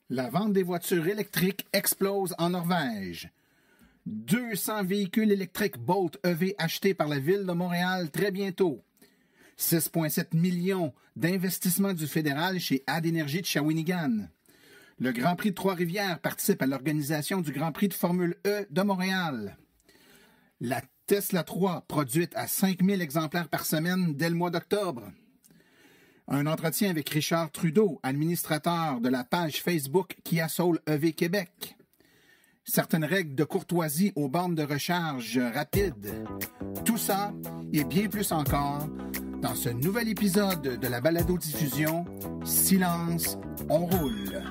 La vente des voitures électriques explose en Norvège. 200 véhicules électriques Bolt EV achetés par la Ville de Montréal très bientôt. 6,7 millions d'investissements du fédéral chez Ad Énergie de Shawinigan. Le Grand Prix de Trois-Rivières participe à l'organisation du Grand Prix de Formule E de Montréal. La Tesla 3 produite à 5000 exemplaires par semaine dès le mois d'octobre. Un entretien avec Richard Trudeau, administrateur de la page Facebook Kia Soul EV Québec. Certaines règles de courtoisie aux bornes de recharge rapides. Tout ça et bien plus encore dans ce nouvel épisode de la balado-diffusion Silence, on roule.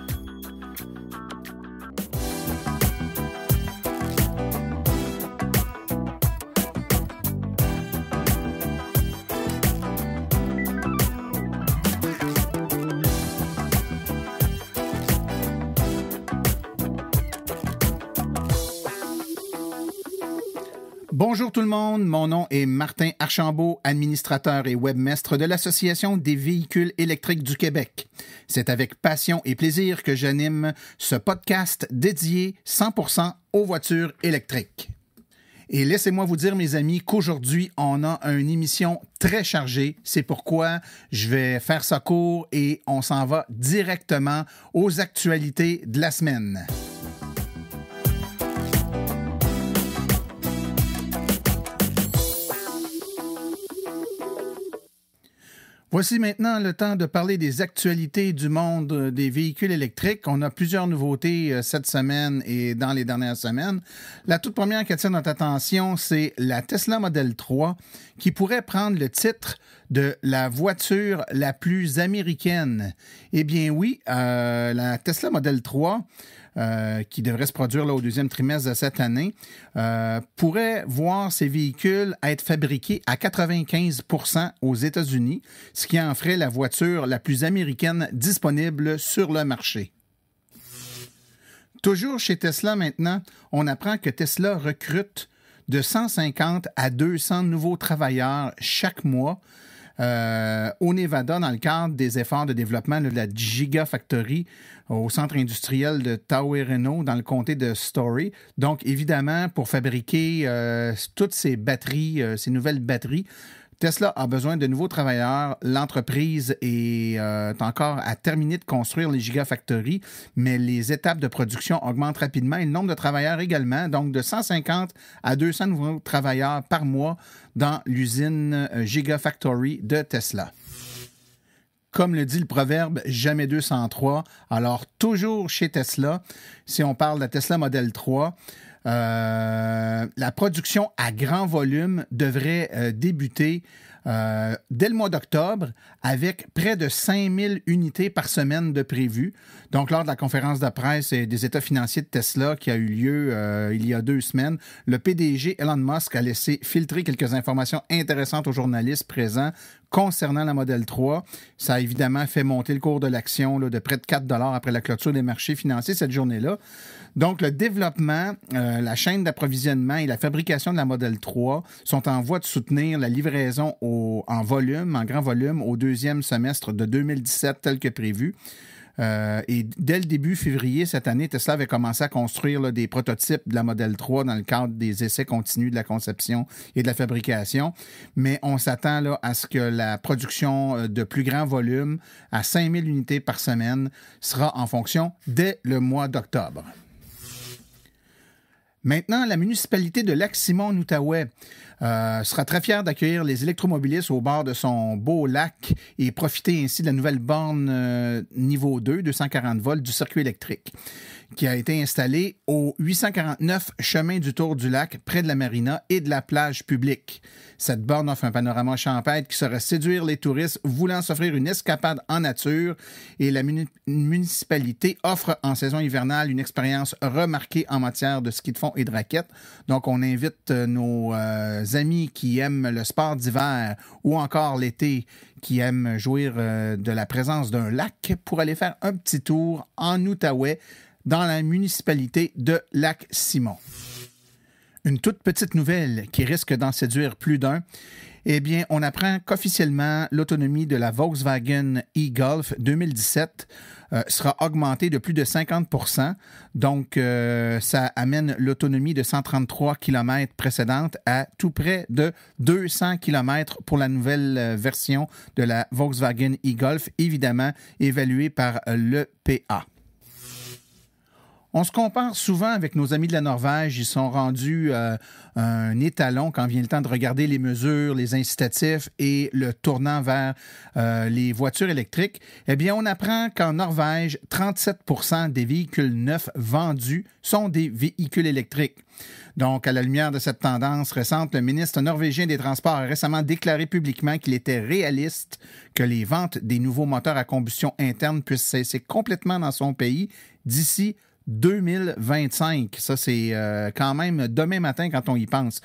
Bonjour tout le monde, mon nom est Martin Archambault, administrateur et webmestre de l'Association des véhicules électriques du Québec. C'est avec passion et plaisir que j'anime ce podcast dédié 100% aux voitures électriques. Et laissez-moi vous dire, mes amis, qu'aujourd'hui, on a une émission très chargée. C'est pourquoi je vais faire ça court et on s'en va directement aux actualités de la semaine. Voici maintenant le temps de parler des actualités du monde des véhicules électriques. On a plusieurs nouveautés cette semaine et dans les dernières semaines. La toute première qui attire notre attention, c'est la Tesla Model 3 qui pourrait prendre le titre de la voiture la plus américaine. Eh bien oui, la Tesla Model 3... qui devrait se produire là, au deuxième trimestre de cette année, pourrait voir ces véhicules être fabriqués à 95% aux États-Unis, ce qui en ferait la voiture la plus américaine disponible sur le marché. Toujours chez Tesla maintenant, on apprend que Tesla recrute de 150 à 200 nouveaux travailleurs chaque mois au Nevada, dans le cadre des efforts de développement de la Gigafactory au centre industriel de Tahoe-Reno, dans le comté de Story. Donc, évidemment, pour fabriquer toutes ces batteries, ces nouvelles batteries, Tesla a besoin de nouveaux travailleurs. L'entreprise est encore à terminer de construire les Gigafactories, mais les étapes de production augmentent rapidement et le nombre de travailleurs également. Donc, de 150 à 200 nouveaux travailleurs par mois dans l'usine Gigafactory de Tesla. Comme le dit le proverbe, jamais 203. Alors, toujours chez Tesla, si on parle de la Tesla Model 3, la production à grand volume devrait débuter dès le mois d'octobre avec près de 5000 unités par semaine de prévues. Donc, lors de la conférence de presse des états financiers de Tesla qui a eu lieu il y a 2 semaines, le PDG Elon Musk a laissé filtrer quelques informations intéressantes aux journalistes présents concernant la Model 3. Ça a évidemment fait monter le cours de l'action là, de près de 4 $ après la clôture des marchés financiers cette journée-là. Donc, le développement, la chaîne d'approvisionnement et la fabrication de la Model 3 sont en voie de soutenir la livraison en grand volume, au deuxième semestre de 2017, tel que prévu. Et dès le début février cette année, Tesla avait commencé à construire là, des prototypes de la Model 3 dans le cadre des essais continus de la conception et de la fabrication. Mais on s'attend là, à ce que la production de plus grand volume, à 5000 unités par semaine, sera en fonction dès le mois d'octobre. Maintenant, la municipalité de Lac-Simon, en Outaouais, sera très fière d'accueillir les électromobilistes au bord de son beau lac et profiter ainsi de la nouvelle borne niveau 2, 240 volts du circuit électrique, qui a été installée au 849 chemin du Tour du Lac, près de la marina et de la plage publique. Cette borne offre un panorama champêtre qui saurait séduire les touristes voulant s'offrir une escapade en nature et la municipalité offre en saison hivernale une expérience remarquée en matière de ski de fond et de raquettes. Donc, on invite nos amis qui aiment le sport d'hiver ou encore l'été qui aiment jouir de la présence d'un lac pour aller faire un petit tour en Outaouais dans la municipalité de Lac-Simon. Une toute petite nouvelle qui risque d'en séduire plus d'un. Eh bien, on apprend qu'officiellement, l'autonomie de la Volkswagen e-Golf 2017 sera augmenté de plus de 50 %. Donc, ça amène l'autonomie de 133 km précédente à tout près de 200 km pour la nouvelle version de la Volkswagen e-Golf, évidemment évaluée par l'EPA. On se compare souvent avec nos amis de la Norvège. Ils sont rendus un étalon quand vient le temps de regarder les mesures, les incitatifs et le tournant vers les voitures électriques. Eh bien, on apprend qu'en Norvège, 37 % des véhicules neufs vendus sont des véhicules électriques. Donc, à la lumière de cette tendance récente, le ministre norvégien des Transports a récemment déclaré publiquement qu'il était réaliste que les ventes des nouveaux moteurs à combustion interne puissent cesser complètement dans son pays d'ici 2025. Ça, c'est quand même demain matin quand on y pense.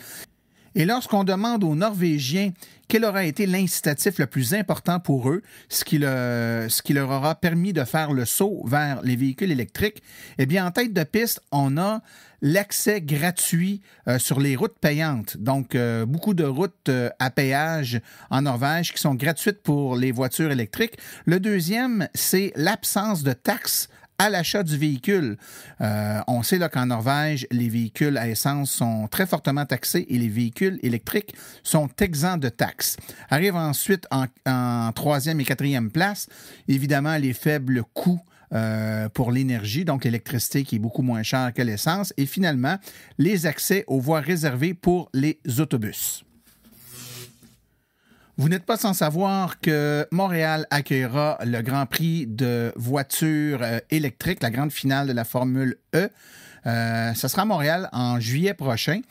Et lorsqu'on demande aux Norvégiens quel aura été l'incitatif le plus important pour eux, ce qui leur aura permis de faire le saut vers les véhicules électriques, eh bien, en tête de piste, on a l'accès gratuit sur les routes payantes. Donc, beaucoup de routes à péage en Norvège qui sont gratuites pour les voitures électriques. Le deuxième, c'est l'absence de taxes à l'achat du véhicule. On sait là qu'en Norvège, les véhicules à essence sont très fortement taxés et les véhicules électriques sont exempts de taxes. Arrive ensuite en troisième et quatrième place, évidemment, les faibles coûts pour l'énergie, donc l'électricité qui est beaucoup moins chère que l'essence, et finalement, les accès aux voies réservées pour les autobus. Vous n'êtes pas sans savoir que Montréal accueillera le Grand Prix de voitures électriques, la grande finale de la Formule E. Ça sera à Montréal en juillet prochain.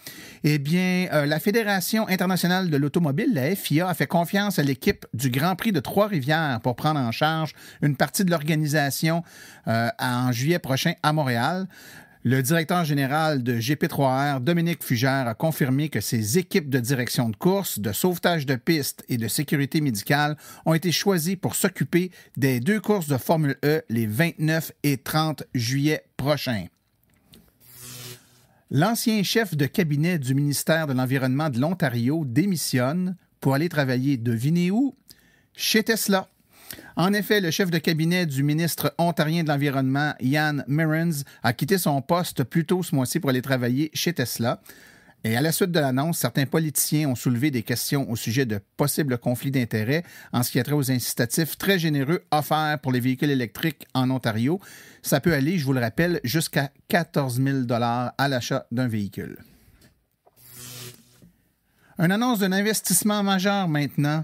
Eh bien, la Fédération internationale de l'automobile, la FIA, a fait confiance à l'équipe du Grand Prix de Trois-Rivières pour prendre en charge une partie de l'organisation en juillet prochain à Montréal. Le directeur général de GP3R, Dominique Fugère, a confirmé que ses équipes de direction de course, de sauvetage de piste et de sécurité médicale ont été choisies pour s'occuper des 2 courses de Formule E les 29 et 30 juillet prochains. L'ancien chef de cabinet du ministère de l'Environnement de l'Ontario démissionne pour aller travailler, devinez où? Chez Tesla. En effet, le chef de cabinet du ministre ontarien de l'Environnement, Ian Mearns, a quitté son poste plus tôt ce mois-ci pour aller travailler chez Tesla. Et à la suite de l'annonce, certains politiciens ont soulevé des questions au sujet de possibles conflits d'intérêts en ce qui a trait aux incitatifs très généreux offerts pour les véhicules électriques en Ontario. Ça peut aller, je vous le rappelle, jusqu'à 14 000 $ à l'achat d'un véhicule. Une annonce d'un investissement majeur maintenant.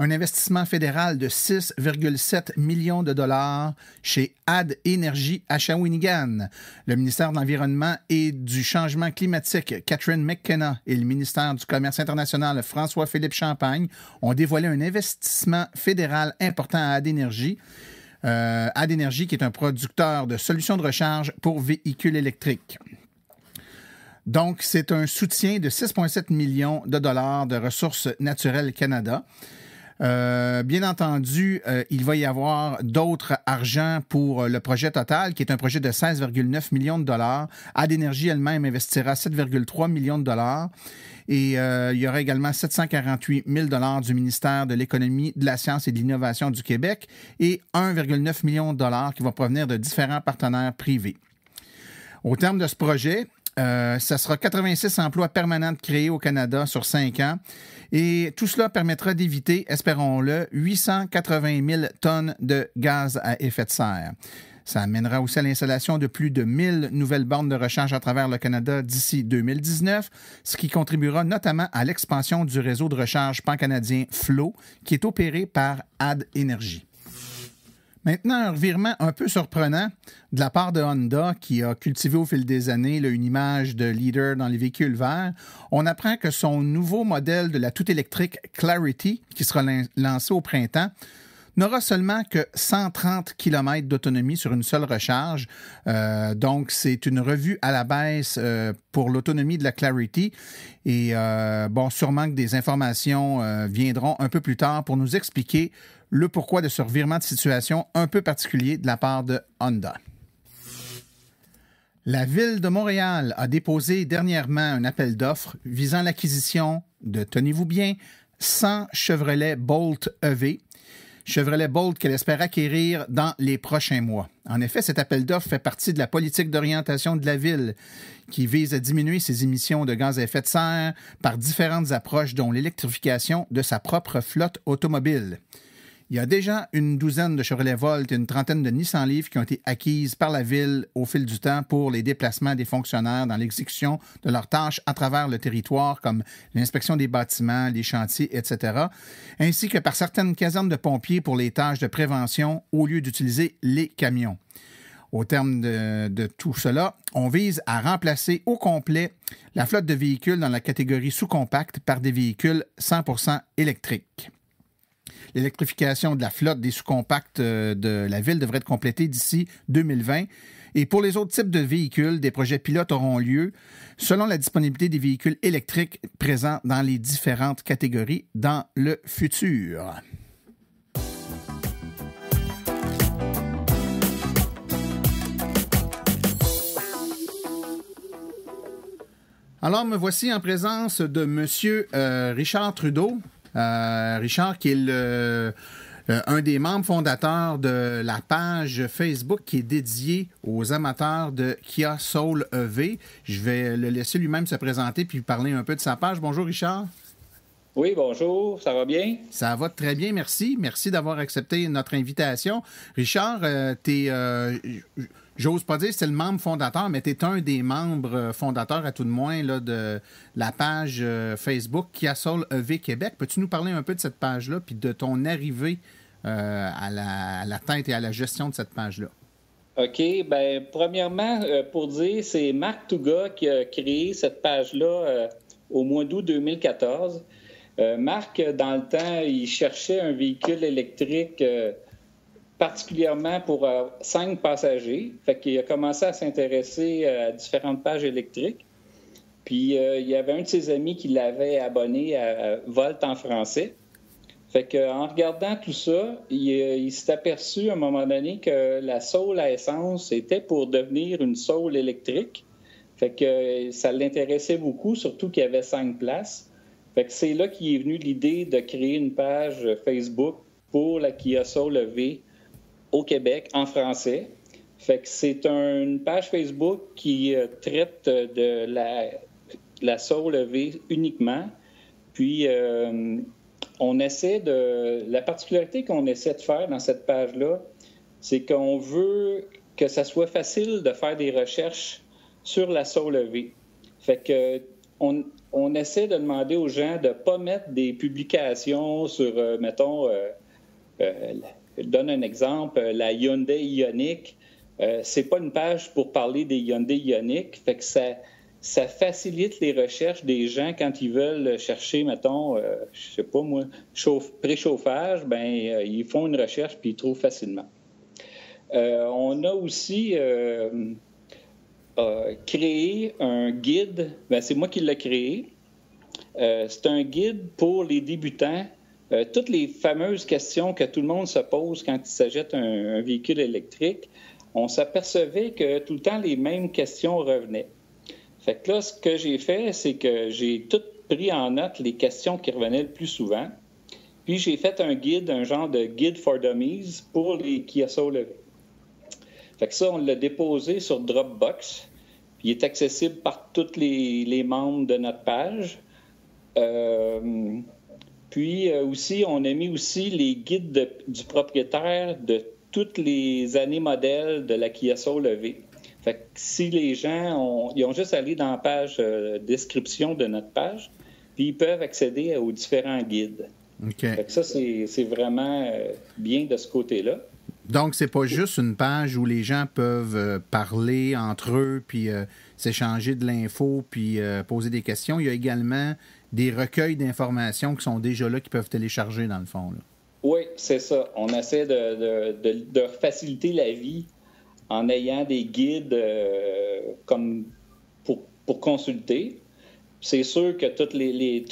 Un investissement fédéral de 6,7 millions de dollars chez Add Energy à Shawinigan. Le ministère de l'Environnement et du Changement climatique, Catherine McKenna, et le ministère du Commerce international, François-Philippe Champagne, ont dévoilé un investissement fédéral important à Add Energy. Add Energy, qui est un producteur de solutions de recharge pour véhicules électriques. Donc, c'est un soutien de 6,7 millions de dollars de Ressources naturelles Canada. Bien entendu, il va y avoir d'autres argent pour le projet total, qui est un projet de 16,9 millions de dollars. Add Energy elle-même investira 7,3 millions de dollars. Et il y aura également 748 000 $ du ministère de l'Économie, de la Science et de l'Innovation du Québec et 1,9 million de dollars qui vont provenir de différents partenaires privés. Au terme de ce projet, ça sera 86 emplois permanents créés au Canada sur 5 ans. Et tout cela permettra d'éviter, espérons-le, 880 000 tonnes de gaz à effet de serre. Ça amènera aussi à l'installation de plus de 1000 nouvelles bornes de recharge à travers le Canada d'ici 2019, ce qui contribuera notamment à l'expansion du réseau de recharge pan-canadien FLO, qui est opéré par Add Energy. Maintenant, un revirement un peu surprenant de la part de Honda, qui a cultivé au fil des années une image de leader dans les véhicules verts. On apprend que son nouveau modèle de la tout-électrique Clarity, qui sera lancé au printemps, n'aura seulement que 130 km d'autonomie sur une seule recharge. Donc, c'est une revue à la baisse pour l'autonomie de la Clarity. Et sûrement que des informations viendront un peu plus tard pour nous expliquer le pourquoi de ce revirement de situation un peu particulier de la part de Honda. La Ville de Montréal a déposé dernièrement un appel d'offres visant l'acquisition de, tenez-vous bien, 100 Chevrolet Bolt EV. Chevrolet Bolt qu'elle espère acquérir dans les prochains mois. En effet, cet appel d'offres fait partie de la politique d'orientation de la ville qui vise à diminuer ses émissions de gaz à effet de serre par différentes approches, dont l'électrification de sa propre flotte automobile. Il y a déjà une douzaine de Chevrolet Volt et une trentaine de Nissan Leaf qui ont été acquises par la ville au fil du temps pour les déplacements des fonctionnaires dans l'exécution de leurs tâches à travers le territoire, comme l'inspection des bâtiments, les chantiers, etc., ainsi que par certaines casernes de pompiers pour les tâches de prévention au lieu d'utiliser les camions. Au terme de tout cela, on vise à remplacer au complet la flotte de véhicules dans la catégorie sous-compacte par des véhicules 100% électriques. L'électrification de la flotte des sous-compacts de la ville devrait être complétée d'ici 2020. Et pour les autres types de véhicules, des projets pilotes auront lieu selon la disponibilité des véhicules électriques présents dans les différentes catégories dans le futur. Alors, me voici en présence de M. Richard Trudeau. Richard, qui est un des membres fondateurs de la page Facebook qui est dédiée aux amateurs de Kia Soul EV. Je vais le laisser lui-même se présenter puis parler un peu de sa page. Bonjour, Richard. Oui, bonjour. Ça va bien? Ça va très bien, merci. Merci d'avoir accepté notre invitation. Richard, j'ose pas dire que c'est le membre fondateur, mais tu es un des membres fondateurs, à tout de moins, là, de la page Facebook Kia Soul EV Québec. Peux-tu nous parler un peu de cette page-là puis de ton arrivée à la tête et à la gestion de cette page-là? OK. Bien, premièrement, pour dire, c'est Marc Touga qui a créé cette page-là au mois d'août 2014. Marc, dans le temps, il cherchait un véhicule électrique particulièrement pour 5 passagers. Fait qu'il a commencé à s'intéresser à différentes pages électriques. Puis, il y avait un de ses amis qui l'avait abonné à Volt en français. Fait qu'en regardant tout ça, il s'est aperçu à un moment donné que la Soul à essence était pour devenir une Soul électrique. Fait que ça l'intéressait beaucoup, surtout qu'il y avait 5 places. Fait que c'est là qu'est venue l'idée de créer une page Facebook pour la Kia Soul EV au Québec en français. Fait que c'est une page Facebook qui traite de la Soul EV uniquement. Puis la particularité qu'on essaie de faire dans cette page-là, c'est qu'on veut que ça soit facile de faire des recherches sur la Soul EV. Fait que on essaie de demander aux gens de ne pas mettre des publications sur, je donne un exemple, la Hyundai Ioniq. C'est pas une page pour parler des Hyundai Ioniq. Fait que ça facilite les recherches des gens quand ils veulent chercher, je sais pas moi, préchauffage, ils font une recherche puis ils trouvent facilement. On a aussi créé un guide. C'est moi qui l'ai créé. C'est un guide pour les débutants. Toutes les fameuses questions que tout le monde se pose quand il s'agit d'un véhicule électrique, on s'apercevait que tout le temps, les mêmes questions revenaient. Fait que là, ce que j'ai fait, c'est que j'ai tout pris en note les questions qui revenaient le plus souvent. Puis j'ai fait un guide, un genre de guide for dummies pour les Kia Soul EV. Fait que ça, on l'a déposé sur Dropbox. Puis il est accessible par tous les membres de notre page. Puis aussi, on a mis aussi les guides du propriétaire de toutes les années modèles de la Kia Soul EV. Fait que si les gens ils ont juste à aller dans la page description de notre page, puis ils peuvent accéder aux différents guides. Okay. Fait que ça, c'est vraiment bien de ce côté-là. Donc, c'est pas juste une page où les gens peuvent parler entre eux, puis s'échanger de l'info, puis poser des questions. Il y a également des recueils d'informations qui sont déjà là, qui peuvent télécharger, dans le fond. Là. Oui, c'est ça. On essaie de faciliter la vie en ayant des guides comme pour consulter. C'est sûr que tous les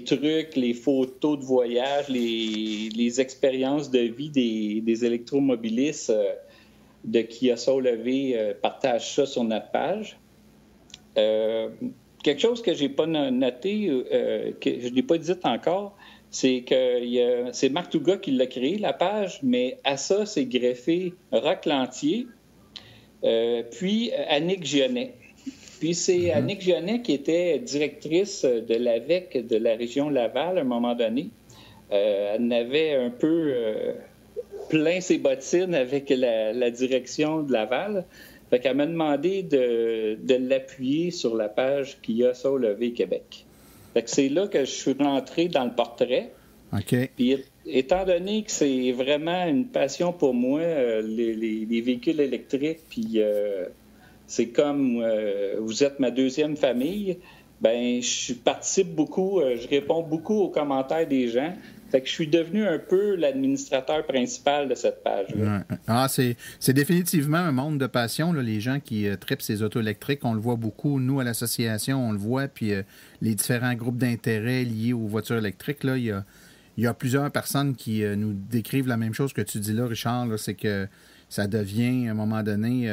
trucs, les photos de voyage, les expériences de vie des électromobilistes de Kia Soul EV partagent ça sur notre page. Quelque chose que je n'ai pas noté, que je n'ai pas dit encore, c'est que c'est Marc Touga qui l'a créé, la page, mais à ça, c'est greffé Roch Lantier, puis Annick Gionnet. Puis c'est Annick Gionnet qui était directrice de l'AVEC de la région Laval à un moment donné. Elle avait un peu plein ses bottines avec la direction de Laval. Fait qu'elle m'a demandé de l'appuyer sur la page qu'il y a Saules Levées Québec. Fait que c'est là que je suis rentré dans le portrait. OK. Puis étant donné que c'est vraiment une passion pour moi, les véhicules électriques, puis c'est comme vous êtes ma deuxième famille, ben je participe beaucoup, je réponds beaucoup aux commentaires des gens. Fait que je suis devenu un peu l'administrateur principal de cette page-là. Ouais. Ah, c'est définitivement un monde de passion, là, les gens qui trippent ces autos électriques. On le voit beaucoup. Nous, à l'association, on le voit. Puis les différents groupes d'intérêt liés aux voitures électriques, là, il y a plusieurs personnes qui nous décrivent la même chose que tu dis là, Richard. Là, c'est que ça devient, à un moment donné,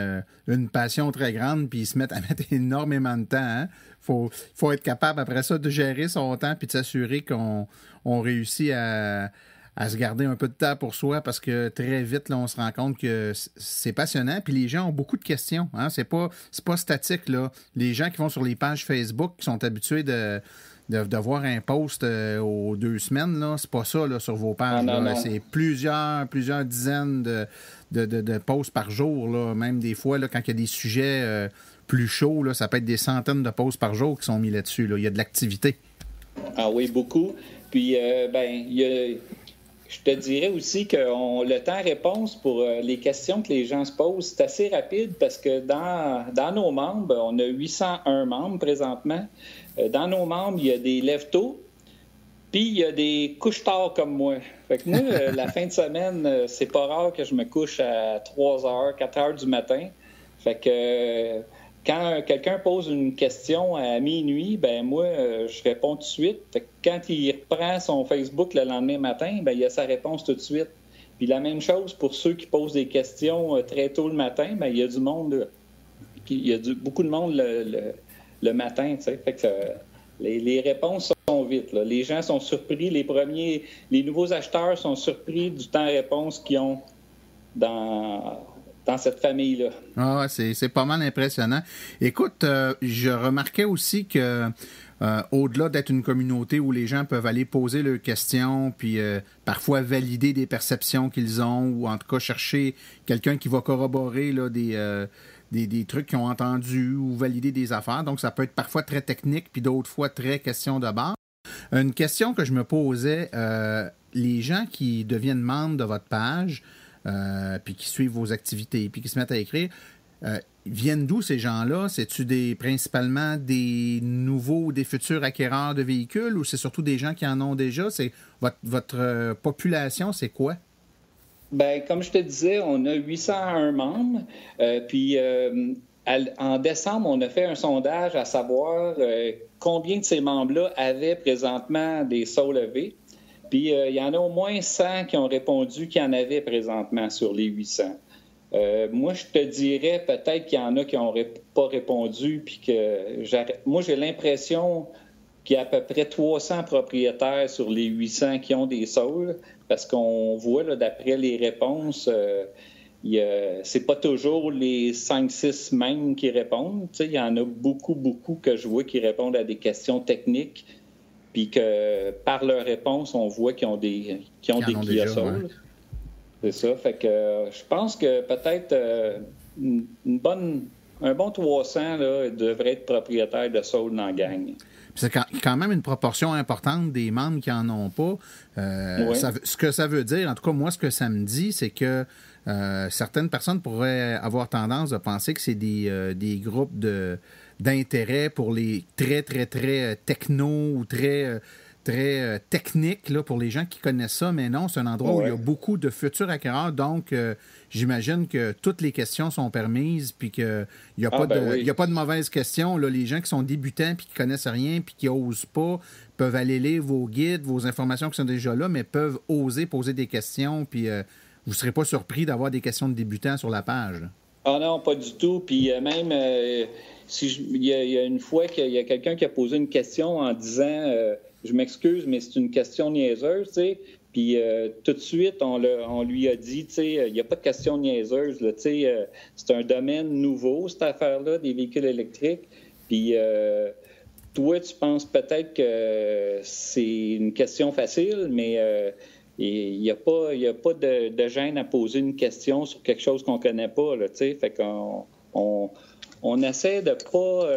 une passion très grande, puis ils se mettent à mettre énormément de temps. Hein? Faut être capable, après ça, de gérer son temps puis de s'assurer qu'on réussit à se garder un peu de temps pour soi, parce que très vite, là, on se rend compte que c'est passionnant, puis les gens ont beaucoup de questions. Hein? C'est pas statique, là. Les gens qui vont sur les pages Facebook, qui sont habitués de voir un post aux 2 semaines, là, c'est pas ça là, sur vos pages. Non. C'est plusieurs dizaines de posts par jour. Là. Même des fois, là, quand il y a des sujets plus chauds, là, ça peut être des centaines de posts par jour qui sont mis là-dessus. Là. Il y a de l'activité. Ah oui, beaucoup. Puis, je te dirais aussi que le temps-réponse pour les questions que les gens se posent, c'est assez rapide parce que dans nos membres, on a 801 membres présentement. Dans nos membres, il y a des lève-tôt, puis il y a des couche-tard comme moi. Fait que moi, la fin de semaine, c'est pas rare que je me couche à 3 heures, 4 heures du matin. Fait que quand quelqu'un pose une question à minuit, ben moi, je réponds tout de suite. Fait que quand il reprend son Facebook le lendemain matin, ben il a sa réponse tout de suite. Puis la même chose pour ceux qui posent des questions très tôt le matin, ben il y a du monde, beaucoup de monde le matin, tu sais. Fait que les réponses sont vite, là. Les gens sont surpris, les nouveaux acheteurs sont surpris du temps-réponse qu'ils ont dans cette famille-là. Ah, c'est pas mal impressionnant. Écoute, je remarquais aussi que au-delà d'être une communauté où les gens peuvent aller poser leurs questions, puis parfois valider des perceptions qu'ils ont, ou en tout cas chercher quelqu'un qui va corroborer là, des trucs qu'ils ont entendus ou valider des affaires. Donc, ça peut être parfois très technique, puis d'autres fois très question de base. Une question que je me posais, les gens qui deviennent membres de votre page, puis qui suivent vos activités, puis qui se mettent à écrire, viennent d'où ces gens-là? C'est-tu principalement des nouveaux, des futurs acquéreurs de véhicules, ou c'est surtout des gens qui en ont déjà? C'est votre population, c'est quoi? Bien, comme je te disais, on a 801 membres. Puis en décembre, on a fait un sondage à savoir combien de ces membres-là avaient présentement des Saules Levées. Puis il y en a au moins 100 qui ont répondu qu'il y en avait présentement sur les 800. Moi, je te dirais peut-être qu'il y en a qui n'auraient pas répondu. Puis moi, j'ai l'impression qu'il y a à peu près 300 propriétaires sur les 800 qui ont des Saules, parce qu'on voit, là, d'après les réponses, c'est pas toujours les 5-6 mêmes qui répondent. Il y en a beaucoup que je vois qui répondent à des questions techniques, puis que par leurs réponses, on voit qu'ils ont des Kia Soul. Ouais. C'est ça. Fait que je pense que peut-être un bon 300 là, devrait être propriétaire de Soul dans la gang. C'est quand même une proportion importante des membres qui n'en ont pas. Oui. Ce que ça veut dire, en tout cas, moi, ce que ça me dit, c'est que certaines personnes pourraient avoir tendance à penser que c'est des groupes d'intérêt pour les très, très, très techno ou très techniques là, pour les gens qui connaissent ça. Mais non, c'est un endroit où il y a beaucoup de futurs acquéreurs. Donc, j'imagine que toutes les questions sont permises, puis qu'il n'y a, pas de mauvaises questions. Là, les gens qui sont débutants, puis qui ne connaissent rien, puis qui n'osent pas, peuvent aller lire vos guides, vos informations qui sont déjà là, mais peuvent oser poser des questions, puis vous ne serez pas surpris d'avoir des questions de débutants sur la page. Là. Ah non, pas du tout. Puis même, il y a une fois qu'il y a quelqu'un qui a posé une question en disant... je m'excuse, mais c'est une question niaiseuse, tu sais. Puis tout de suite, on lui a dit, tu sais, il n'y a pas de question niaiseuse, là, tu sais, c'est un domaine nouveau, cette affaire-là, des véhicules électriques. Puis toi, tu penses peut-être que c'est une question facile, mais il n'y a pas de gêne à poser une question sur quelque chose qu'on ne connaît pas, là, tu sais. Fait qu'on on essaie de pas...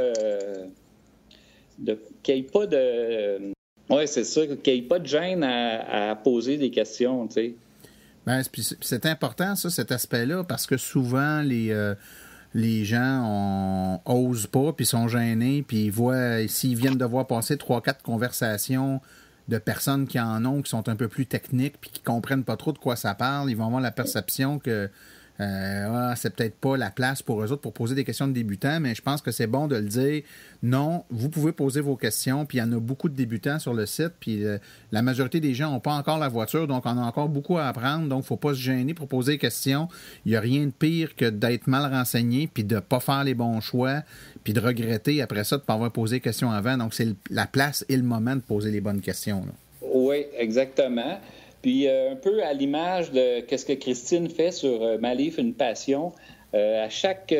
qu'il n'y ait pas de... Oui, c'est ça, qu'il n'y ait pas de gêne à poser des questions, tu sais. Bien, c'est important, ça, cet aspect-là, parce que souvent, les gens osent pas, puis sont gênés, puis ils voient, s'ils viennent de voir passer 3-4 conversations de personnes qui en ont, qui sont un peu plus techniques, puis qui comprennent pas trop de quoi ça parle, ils vont avoir la perception que c'est peut-être pas la place pour eux autres pour poser des questions de débutants, mais je pense que c'est bon de le dire. Non, vous pouvez poser vos questions, puis il y en a beaucoup de débutants sur le site, puis la majorité des gens n'ont pas encore la voiture, donc on a encore beaucoup à apprendre, donc il ne faut pas se gêner pour poser des questions. Il n'y a rien de pire que d'être mal renseigné, puis de ne pas faire les bons choix, puis de regretter après ça de ne pas avoir posé des questions avant. Donc c'est la place et le moment de poser les bonnes questions, là. Oui, exactement. Puis un peu à l'image de ce que Christine fait sur Ma Livre, une passion, à chaque,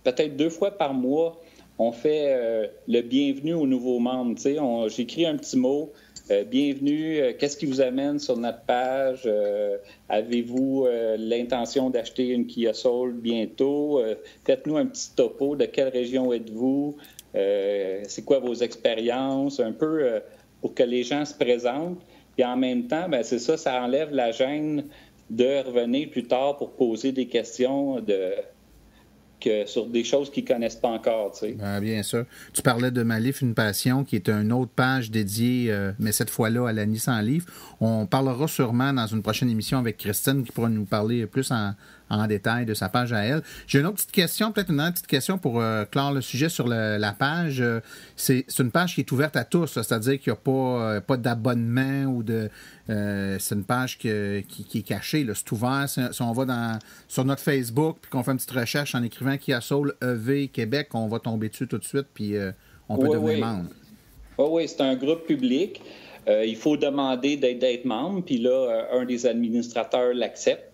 peut-être 2 fois par mois, on fait le bienvenue aux nouveaux membres. Tu sais, j'écris un petit mot, bienvenue, qu'est-ce qui vous amène sur notre page? Avez-vous l'intention d'acheter une Kia Soul bientôt? Faites-nous un petit topo, de quelle région êtes-vous? C'est quoi vos expériences? Un peu pour que les gens se présentent. Puis en même temps, bien, c'est ça, ça enlève la gêne de revenir plus tard pour poser des questions sur des choses qu'ils ne connaissent pas encore, tu sais. Bien sûr. Tu parlais de Ma Livre, une passion, qui est une autre page dédiée, mais cette fois-là, à la Nissan Leaf. On parlera sûrement dans une prochaine émission avec Christine qui pourra nous parler plus en détail de sa page à elle. J'ai une autre petite question, peut-être une dernière petite question pour clore le sujet sur la page. C'est une page qui est ouverte à tous, c'est-à-dire qu'il n'y a pas d'abonnement ou de... c'est une page qui est cachée, là. C'est ouvert. Si on va sur notre Facebook puis qu'on fait une petite recherche en écrivant Kia Soul EV Québec, on va tomber dessus tout de suite puis on peut devenir membre. Oui, c'est un groupe public. Il faut demander d'être membre, puis là, un des administrateurs l'accepte.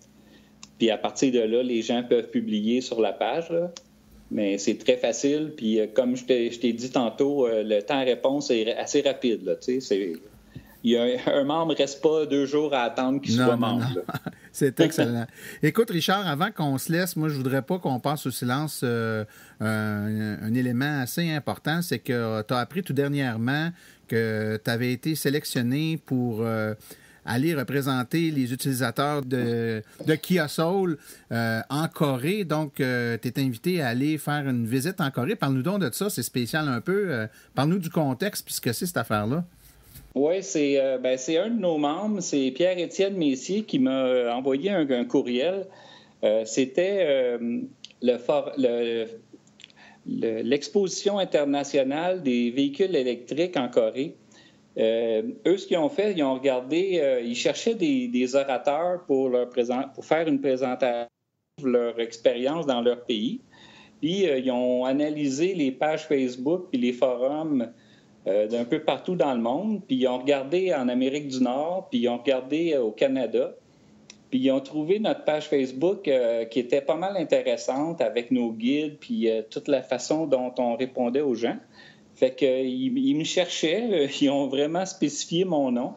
Puis à partir de là, les gens peuvent publier sur la page, là. Mais c'est très facile. Puis comme je t'ai dit tantôt, le temps de réponse est assez rapide, là, tu sais, un membre ne reste pas 2 jours à attendre qu'il soit membre. Non. C'est excellent. Écoute, Richard, avant qu'on se laisse, moi, je voudrais pas qu'on passe au silence un élément assez important, c'est que tu as appris tout dernièrement que tu avais été sélectionné pour aller représenter les utilisateurs de Kia Soul en Corée. Donc, tu es invité à aller faire une visite en Corée. Parle-nous donc de ça, c'est spécial un peu. Parle-nous du contexte, puisque c'est cette affaire-là. Oui, c'est un de nos membres, c'est Pierre-Étienne Messier qui m'a envoyé un courriel. C'était l'exposition internationale des véhicules électriques en Corée. Eux, ce qu'ils ont fait, ils ont regardé, ils cherchaient des orateurs pour faire une présentation de leur expérience dans leur pays. Puis, ils ont analysé les pages Facebook et les forums d'un peu partout dans le monde. Puis ils ont regardé en Amérique du Nord, puis ils ont regardé au Canada. Puis ils ont trouvé notre page Facebook qui était pas mal intéressante avec nos guides, puis toute la façon dont on répondait aux gens. Fait qu'ils me cherchaient, ils ont vraiment spécifié mon nom.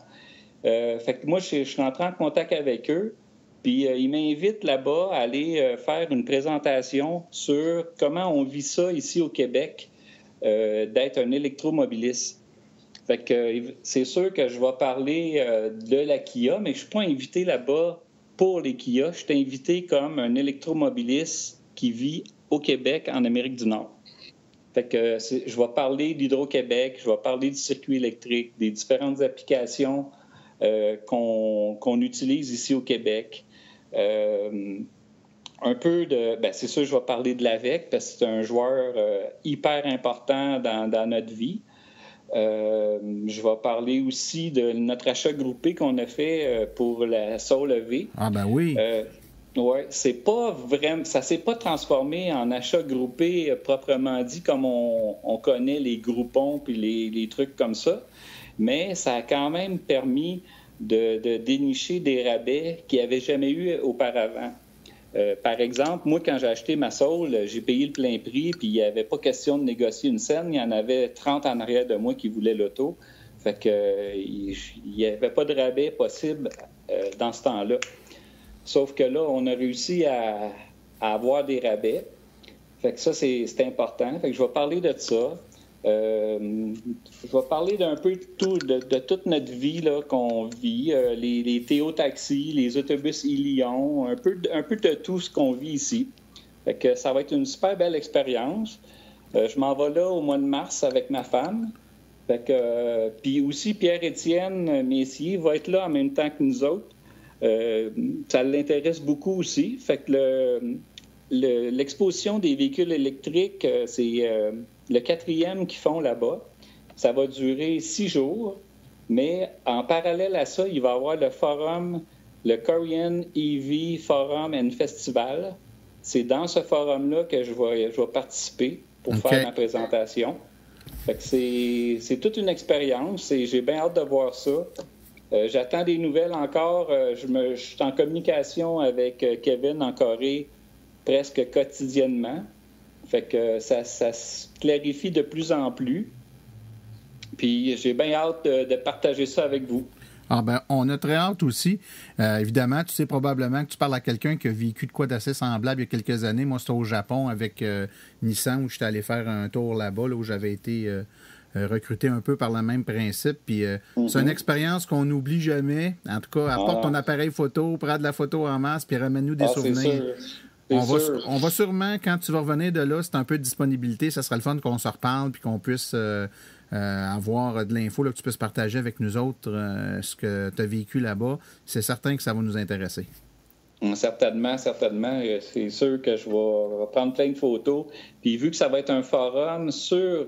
Fait que moi, je suis entré en contact avec eux. Puis ils m'invitent là-bas à aller faire une présentation sur comment on vit ça ici au Québec. D'être un électromobiliste. Fait que c'est sûr que je vais parler de la Kia, mais je ne suis pas invité là-bas pour les Kia. Je suis invité comme un électromobiliste qui vit au Québec, en Amérique du Nord. Fait que je vais parler d'Hydro-Québec, je vais parler du circuit électrique, des différentes applications qu'on utilise ici au Québec. Un peu c'est sûr, je vais parler de l'AVEC parce que c'est un joueur hyper important dans notre vie. Je vais parler aussi de notre achat groupé qu'on a fait pour la Soul EV. Ah ben oui. Ouais, c'est pas vraiment, ça s'est pas transformé en achat groupé proprement dit comme on connaît les groupons puis les trucs comme ça. mais ça a quand même permis de dénicher des rabais qu'il n'y avait jamais eu auparavant. Par exemple, moi, quand j'ai acheté ma Soul, j'ai payé le plein prix, puis il n'y avait pas question de négocier une scène. Il y en avait 30 en arrière de moi qui voulaient l'auto. Fait que il n'y avait pas de rabais possible dans ce temps-là. Sauf que là, on a réussi à avoir des rabais. Fait que ça, c'est important. Fait que je vais parler de ça. Je vais parler d'un peu de toute notre vie là, qu'on vit, les Théo-taxis, les autobus e-Lyon, un peu de tout ce qu'on vit ici. Fait que ça va être une super belle expérience. Je m'en vais là au mois de mars avec ma femme. Fait que, puis aussi, Pierre-Étienne Messier va être là en même temps que nous autres. Ça l'intéresse beaucoup aussi. Fait que l'exposition des véhicules électriques, c'est le 4e qu'ils font là-bas. Ça va durer 6 jours, mais en parallèle à ça, il va y avoir le forum, le Korean EV Forum and Festival. C'est dans ce forum-là que je vais participer pour faire ma présentation. Fait que c'est toute une expérience et j'ai bien hâte de voir ça. J'attends des nouvelles encore. Je suis en communication avec Kevin en Corée presque quotidiennement. Fait que ça se clarifie de plus en plus. Puis j'ai bien hâte de partager ça avec vous. Ah ben, on a très hâte aussi. Évidemment, tu sais probablement que tu parles à quelqu'un qui a vécu de quoi d'assez semblable il y a quelques années. Moi, c'était au Japon avec Nissan où j'étais allé faire un tour là-bas, là, où j'avais été recruté un peu par le même principe. Puis c'est une expérience qu'on n'oublie jamais. En tout cas, apporte ton appareil photo, prends de la photo en masse, puis ramène-nous des souvenirs. On va sûrement, quand tu vas revenir de là, c'est un peu de disponibilité, ça sera le fun qu'on se reparle puis qu'on puisse avoir de l'info, là, que tu puisses partager avec nous autres ce que tu as vécu là-bas. C'est certain que ça va nous intéresser. Certainement. C'est sûr que je vais prendre plein de photos. Puis vu que ça va être un forum sur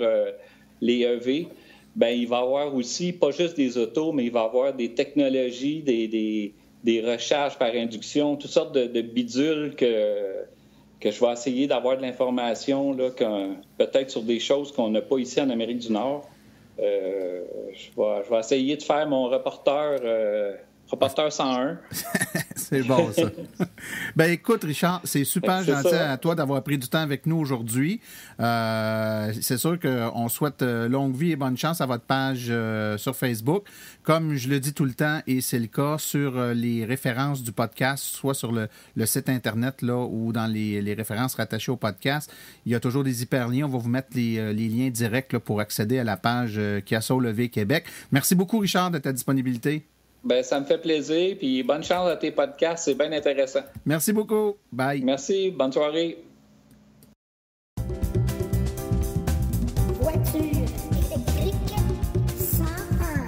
les EV, ben il va y avoir aussi, pas juste des autos, mais il va y avoir des technologies, des recharges par induction, toutes sortes de bidules que je vais essayer d'avoir de l'information, là, peut-être sur des choses qu'on n'a pas ici en Amérique du Nord. Je vais essayer de faire mon reporter 101. C'est bon, ça. Ben écoute, Richard, c'est super gentil à toi d'avoir pris du temps avec nous aujourd'hui. C'est sûr qu'on souhaite longue vie et bonne chance à votre page sur Facebook. Comme je le dis tout le temps, et c'est le cas, sur les références du podcast, soit sur le site Internet là, ou dans les références rattachées au podcast, il y a toujours des hyperliens. On va vous mettre les liens directs là, pour accéder à la page Kia Soul EV Québec. Merci beaucoup, Richard, de ta disponibilité. Ben, ça me fait plaisir, puis bonne chance à tes podcasts, c'est bien intéressant. Merci beaucoup. Bye. Merci, bonne soirée. Voiture électrique 101.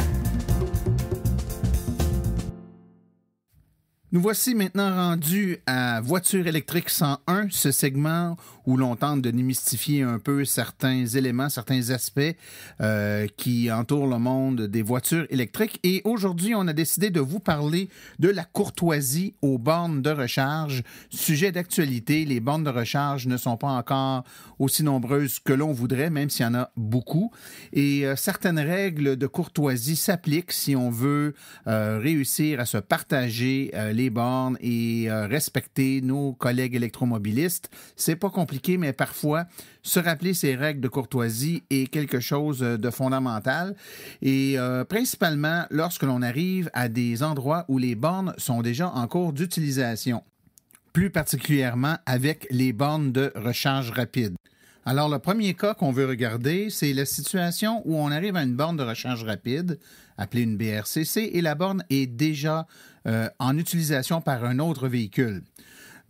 Nous voici maintenant rendus à Voiture électrique 101, ce segment où l'on tente de démystifier un peu certains éléments, certains aspects qui entourent le monde des voitures électriques. Et aujourd'hui, on a décidé de vous parler de la courtoisie aux bornes de recharge. Sujet d'actualité, les bornes de recharge ne sont pas encore aussi nombreuses que l'on voudrait, même s'il y en a beaucoup. Et certaines règles de courtoisie s'appliquent si on veut réussir à se partager les bornes et respecter nos collègues électromobilistes. C'est pas compliqué, mais parfois, se rappeler ces règles de courtoisie est quelque chose de fondamental. Et principalement, lorsque l'on arrive à des endroits où les bornes sont déjà en cours d'utilisation, plus particulièrement avec les bornes de recharge rapide. Alors, le premier cas qu'on veut regarder, c'est la situation où on arrive à une borne de recharge rapide, appelée une BRCC, et la borne est déjà en utilisation par un autre véhicule.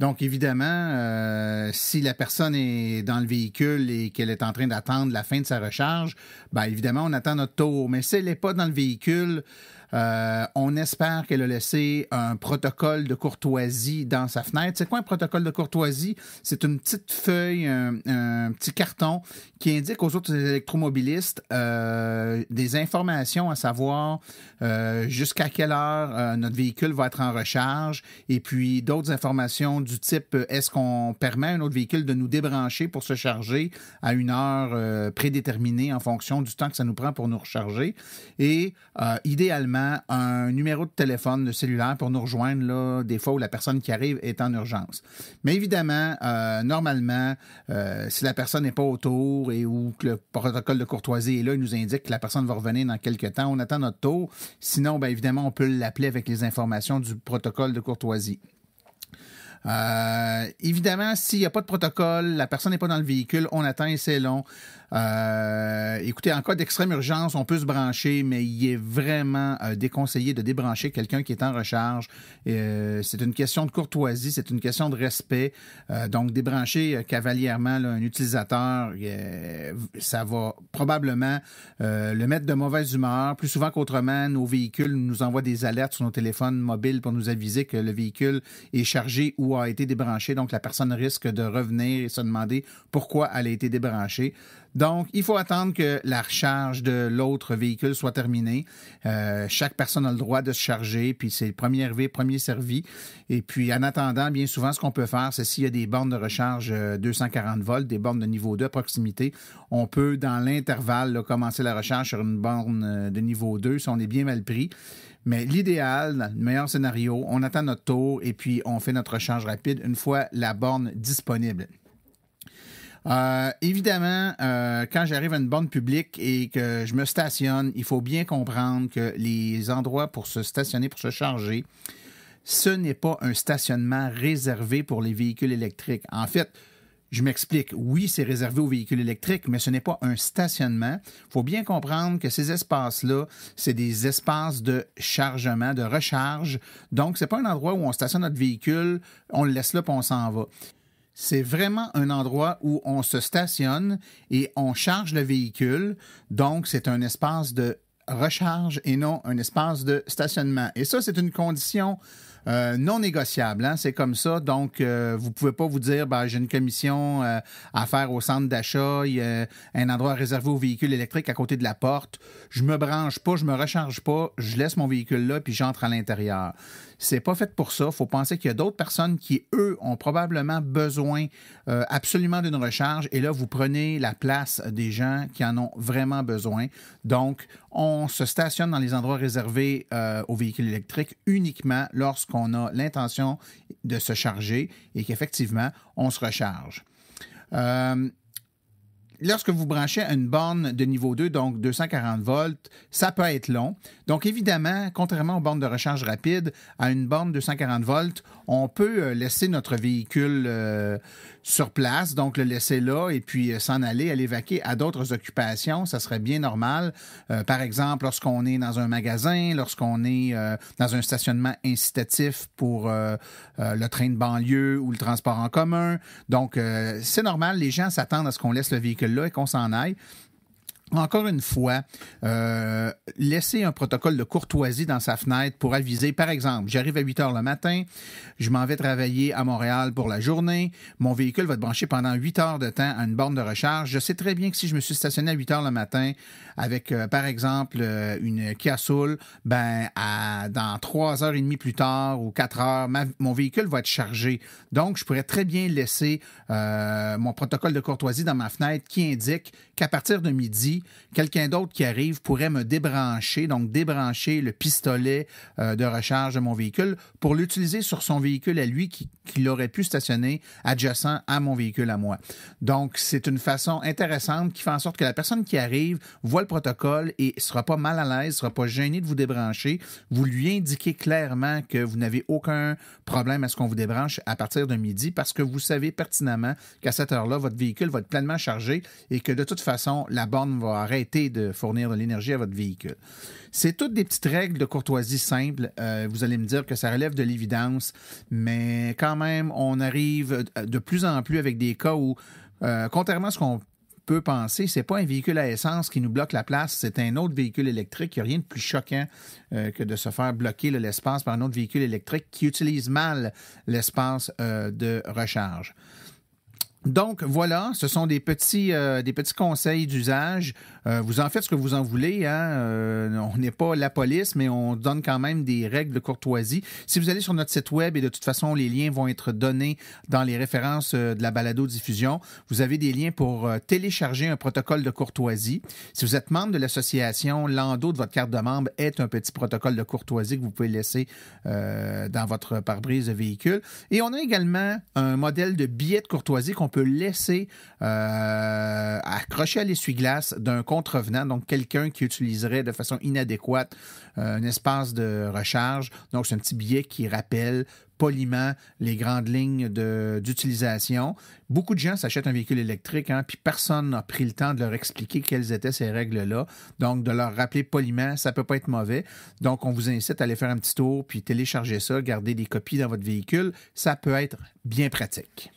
Donc, évidemment, si la personne est dans le véhicule et qu'elle est en train d'attendre la fin de sa recharge, bien évidemment, on attend notre tour. Mais si elle n'est pas dans le véhicule, On espère qu'elle a laissé un protocole de courtoisie dans sa fenêtre. C'est quoi un protocole de courtoisie? C'est une petite feuille, un petit carton qui indique aux autres électromobilistes des informations à savoir jusqu'à quelle heure notre véhicule va être en recharge et puis d'autres informations du type est-ce qu'on permet à un autre véhicule de nous débrancher pour se charger à une heure prédéterminée en fonction du temps que ça nous prend pour nous recharger et idéalement un numéro de téléphone de cellulaire pour nous rejoindre là, des fois où la personne qui arrive est en urgence. Mais évidemment, normalement, si la personne n'est pas autour et où que le protocole de courtoisie est là, il nous indique que la personne va revenir dans quelques temps. On attend notre tour. Sinon, bien évidemment, on peut l'appeler avec les informations du protocole de courtoisie. Évidemment, s'il n'y a pas de protocole, la personne n'est pas dans le véhicule, on attend et c'est long. Écoutez, en cas d'extrême urgence, on peut se brancher, mais il est vraiment déconseillé de débrancher quelqu'un qui est en recharge. C'est une question de courtoisie, c'est une question de respect. Donc, débrancher cavalièrement là, un utilisateur, ça va probablement le mettre de mauvaise humeur. Plus souvent qu'autrement, nos véhicules nous envoient des alertes sur nos téléphones mobiles pour nous aviser que le véhicule est chargé ou a été débranché. Donc, la personne risque de revenir et se demander pourquoi elle a été débranchée. Donc, il faut attendre que la recharge de l'autre véhicule soit terminée. Chaque personne a le droit de se charger, puis c'est premier arrivé, premier servi. Et puis, en attendant, bien souvent, ce qu'on peut faire, c'est s'il y a des bornes de recharge 240 volts, des bornes de niveau 2 à proximité, on peut, dans l'intervalle, là, commencer la recharge sur une borne de niveau 2 si on est bien mal pris. Mais l'idéal, le meilleur scénario, on attend notre tour et puis on fait notre recharge rapide une fois la borne disponible. Évidemment, quand j'arrive à une borne publique et que je me stationne, il faut bien comprendre que les endroits pour se stationner, pour se charger, ce n'est pas un stationnement réservé pour les véhicules électriques. En fait, je m'explique. Oui, c'est réservé aux véhicules électriques, mais ce n'est pas un stationnement. Il faut bien comprendre que ces espaces-là, c'est des espaces de chargement, de recharge. Donc, ce n'est pas un endroit où on stationne notre véhicule, on le laisse là puis on s'en va. C'est vraiment un endroit où on se stationne et on charge le véhicule. Donc, c'est un espace de recharge et non un espace de stationnement. Et ça, c'est une condition non négociable. Hein? C'est comme ça. Donc, vous ne pouvez pas vous dire j'ai une commission à faire au centre d'achat, il y a un endroit réservé aux véhicules électriques à côté de la porte. Je me branche pas, je me recharge pas, je laisse mon véhicule là puis j'entre à l'intérieur. C'est pas fait pour ça. Il faut penser qu'il y a d'autres personnes qui, eux, ont probablement besoin absolument d'une recharge. Et là, vous prenez la place des gens qui en ont vraiment besoin. Donc, on se stationne dans les endroits réservés aux véhicules électriques uniquement lorsqu'on a l'intention de se charger et qu'effectivement, on se recharge. Lorsque vous branchez à une borne de niveau 2, donc 240 volts, ça peut être long. Donc, évidemment, contrairement aux bornes de recharge rapide, à une borne 240 volts, on peut laisser notre véhicule sur place, donc le laisser là et puis s'en aller vaquer à d'autres occupations. Ça serait bien normal. Par exemple, lorsqu'on est dans un magasin, lorsqu'on est dans un stationnement incitatif pour le train de banlieue ou le transport en commun. Donc, c'est normal. Les gens s'attendent à ce qu'on laisse le véhicule là et qu'on s'en aille. Encore une fois, laisser un protocole de courtoisie dans sa fenêtre pour aviser, par exemple, j'arrive à 8 heures le matin, je m'en vais travailler à Montréal pour la journée, mon véhicule va être branché pendant 8 heures de temps à une borne de recharge. Je sais très bien que si je me suis stationné à 8 heures le matin avec, par exemple, une Kia Soul, dans 3 heures et demie plus tard ou 4 heures, mon véhicule va être chargé. Donc, je pourrais très bien laisser mon protocole de courtoisie dans ma fenêtre qui indique qu'à partir de midi, quelqu'un d'autre qui arrive pourrait me débrancher, donc débrancher le pistolet de recharge de mon véhicule pour l'utiliser sur son véhicule à lui qu'il aurait pu stationner adjacent à mon véhicule à moi. Donc, c'est une façon intéressante qui fait en sorte que la personne qui arrive voit le protocole et ne sera pas mal à l'aise, ne sera pas gêné de vous débrancher. Vous lui indiquez clairement que vous n'avez aucun problème à ce qu'on vous débranche à partir de midi parce que vous savez pertinemment qu'à cette heure-là, votre véhicule va être pleinement chargé et que de toute façon, la borne va arrêter de fournir de l'énergie à votre véhicule. C'est toutes des petites règles de courtoisie simples. Vous allez me dire que ça relève de l'évidence, mais quand même, on arrive de plus en plus avec des cas où, contrairement à ce qu'on peut penser, c'est pas un véhicule à essence qui nous bloque la place, c'est un autre véhicule électrique. Il n'y a rien de plus choquant que de se faire bloquer l'espace par un autre véhicule électrique qui utilise mal l'espace de recharge. Donc, voilà, ce sont des petits conseils d'usage. Vous en faites ce que vous en voulez. On n'est pas la police, mais on donne quand même des règles de courtoisie. Si vous allez sur notre site web, et de toute façon, les liens vont être donnés dans les références de la balado-diffusion, vous avez des liens pour télécharger un protocole de courtoisie. Si vous êtes membre de l'association, l'endos de votre carte de membre est un petit protocole de courtoisie que vous pouvez laisser dans votre pare-brise de véhicule. Et on a également un modèle de billet de courtoisie qu'on peut laisser accroché à l'essuie-glace d'un contrevenant, donc quelqu'un qui utiliserait de façon inadéquate un espace de recharge. Donc, c'est un petit billet qui rappelle poliment les grandes lignes d'utilisation. Beaucoup de gens s'achètent un véhicule électrique, puis personne n'a pris le temps de leur expliquer quelles étaient ces règles-là. Donc, de leur rappeler poliment, ça ne peut pas être mauvais. Donc, on vous incite à aller faire un petit tour, puis télécharger ça, garder des copies dans votre véhicule. Ça peut être bien pratique.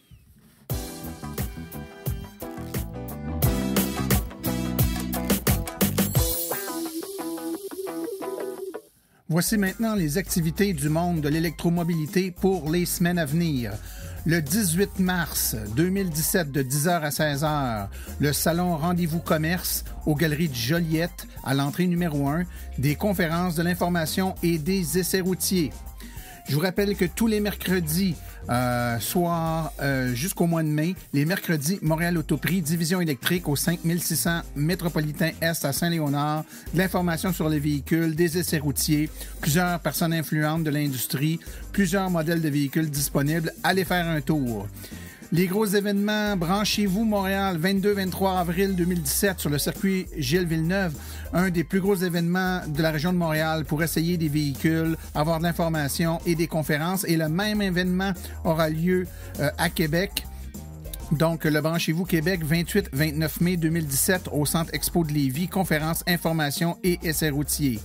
Voici maintenant les activités du monde de l'électromobilité pour les semaines à venir. Le 18 mars 2017, de 10h à 16h, le salon Rendez-vous Commerce aux Galeries de Joliette, à l'entrée numéro 1, des conférences de l'information et des essais routiers. Je vous rappelle que tous les mercredis, soir jusqu'au mois de mai, les mercredis, Montréal Autoprix, division électrique au 5600 Métropolitain Est à Saint-Léonard, de l'information sur les véhicules, des essais routiers, plusieurs personnes influentes de l'industrie, plusieurs modèles de véhicules disponibles. Allez faire un tour. Les gros événements, Branchez-vous Montréal, 22-23 avril 2017 sur le circuit Gilles Villeneuve, un des plus gros événements de la région de Montréal pour essayer des véhicules, avoir de l'information et des conférences. Et le même événement aura lieu à Québec. Donc, le Branchez-vous Québec, 28-29 mai 2017 au Centre Expo de Lévis, conférences, informations et essais routiers.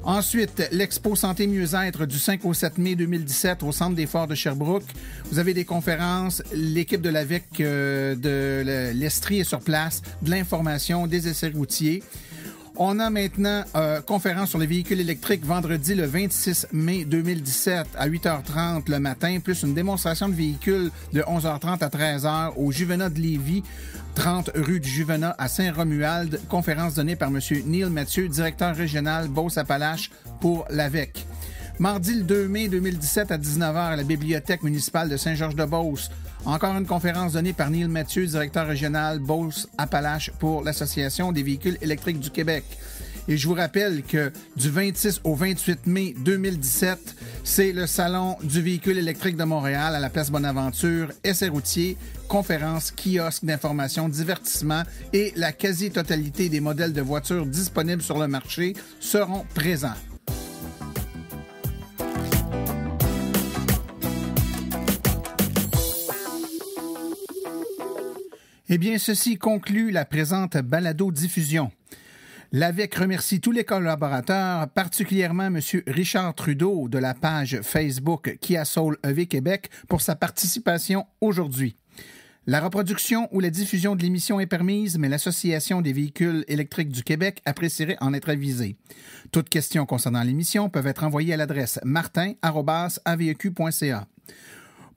Ensuite, l'Expo Santé Mieux-être du 5 au 7 mai 2017 au Centre des Forts de Sherbrooke. Vous avez des conférences, l'équipe de l'AVEC de l'Estrie est sur place, de l'information, des essais routiers. On a maintenant conférence sur les véhicules électriques vendredi le 26 mai 2017 à 8h30 le matin, plus une démonstration de véhicules de 11h30 à 13h au Juvenat de Lévis, 30 rue du Juvenat à Saint-Romuald. Conférence donnée par M. Neil Mathieu, directeur régional Beauce-Appalaches pour l'AVEC. Mardi le 2 mai 2017 à 19h à la Bibliothèque municipale de Saint-Georges-de-Beauce. Encore une conférence donnée par Neil Mathieu, directeur régional Beauce-Appalaches pour l'Association des véhicules électriques du Québec. Et je vous rappelle que du 26 au 28 mai 2017, c'est le Salon du véhicule électrique de Montréal à la Place Bonaventure, essais routiers, conférences, kiosques d'information, divertissement et la quasi-totalité des modèles de voitures disponibles sur le marché seront présents. Eh bien, ceci conclut la présente balado-diffusion. L'AVEC remercie tous les collaborateurs, particulièrement M. Richard Trudeau de la page Facebook Kia Soul EV Québec pour sa participation aujourd'hui. La reproduction ou la diffusion de l'émission est permise, mais l'Association des véhicules électriques du Québec apprécierait en être avisée. Toutes questions concernant l'émission peuvent être envoyées à l'adresse martin@aveq.ca.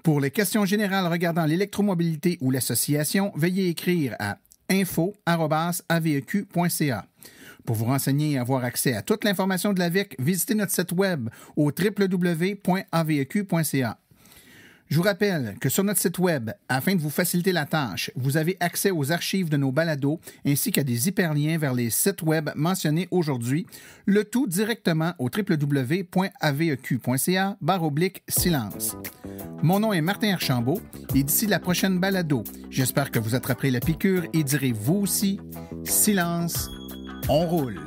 Pour les questions générales regardant l'électromobilité ou l'association, veuillez écrire à info@aveq.ca. Pour vous renseigner et avoir accès à toute l'information de l'AVEC, visitez notre site web au www.aveq.ca. Je vous rappelle que sur notre site web, afin de vous faciliter la tâche, vous avez accès aux archives de nos balados ainsi qu'à des hyperliens vers les sites web mentionnés aujourd'hui, le tout directement au www.aveq.ca/silence. Mon nom est Martin Archambault et d'ici la prochaine balado, j'espère que vous attraperez la piqûre et direz vous aussi, silence, on roule.